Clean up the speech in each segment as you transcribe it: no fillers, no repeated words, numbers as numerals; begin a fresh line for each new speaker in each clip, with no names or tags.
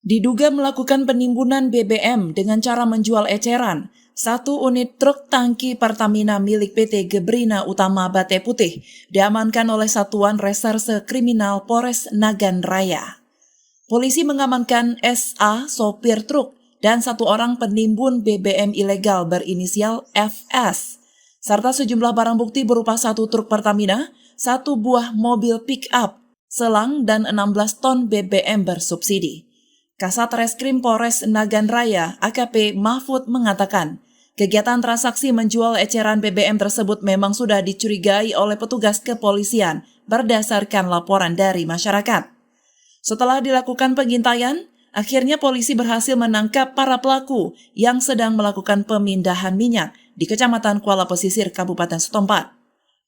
Diduga melakukan penimbunan BBM dengan cara menjual eceran, satu unit truk tangki Pertamina milik PT Gebrina Utama Bate Putih diamankan oleh Satuan Reserse Kriminal Polres Nagan Raya. Polisi mengamankan SA, sopir truk, dan satu orang penimbun BBM ilegal berinisial FS, serta sejumlah barang bukti berupa satu truk Pertamina, satu buah mobil pick-up, selang, dan 16 ton BBM bersubsidi. Kasat Reskrim Polres Nagan Raya, AKP Mahfud mengatakan, kegiatan transaksi menjual eceran BBM tersebut memang sudah dicurigai oleh petugas kepolisian berdasarkan laporan dari masyarakat. Setelah dilakukan pengintaian, akhirnya polisi berhasil menangkap para pelaku yang sedang melakukan pemindahan minyak di Kecamatan Kuala Pesisir, Kabupaten setempat.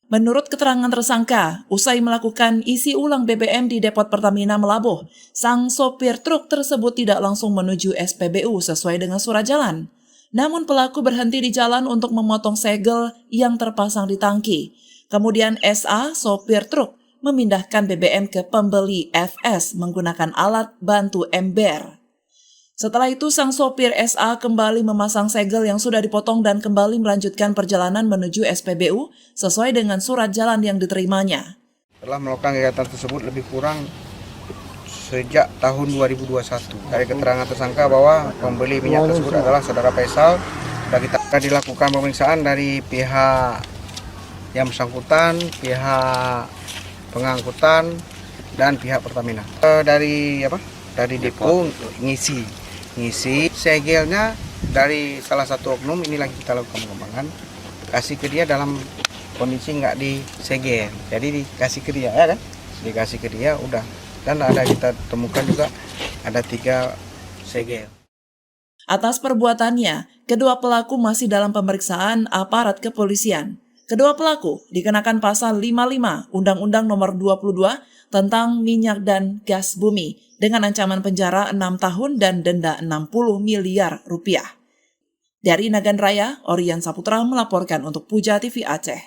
Menurut keterangan tersangka, usai melakukan isi ulang BBM di depot Pertamina Melabuh, sang sopir truk tersebut tidak langsung menuju SPBU sesuai dengan surat jalan. Namun pelaku berhenti di jalan untuk memotong segel yang terpasang di tangki. Kemudian SA, sopir truk, memindahkan BBM ke pembeli FS menggunakan alat bantu ember. Setelah itu, sang sopir SA kembali memasang segel yang sudah dipotong dan kembali melanjutkan perjalanan menuju SPBU sesuai dengan surat jalan yang diterimanya.
Telah melakukan kegiatan tersebut lebih kurang sejak tahun 2021. Dari keterangan tersangka bahwa pembeli minyak tersebut adalah saudara Faisal, sudah kita dilakukan pemeriksaan dari pihak yang bersangkutan, pihak pengangkutan, dan pihak Pertamina. Dari depo ngisi segelnya dari salah satu oknum. Ini lagi kita lakukan pengembangan, kasih ke dia dalam kondisi nggak disegel, jadi dikasih ke dia, ya kan, dikasih ke dia udah. Dan ada kita temukan juga ada 3 segel.
Atas perbuatannya, kedua pelaku masih dalam pemeriksaan aparat kepolisian. Kedua pelaku dikenakan pasal 55 Undang-Undang Nomor 22 tentang minyak dan gas bumi dengan ancaman penjara 6 tahun dan denda 60 miliar rupiah. Dari Nagan Raya, Orian Saputra melaporkan untuk Puja TV Aceh.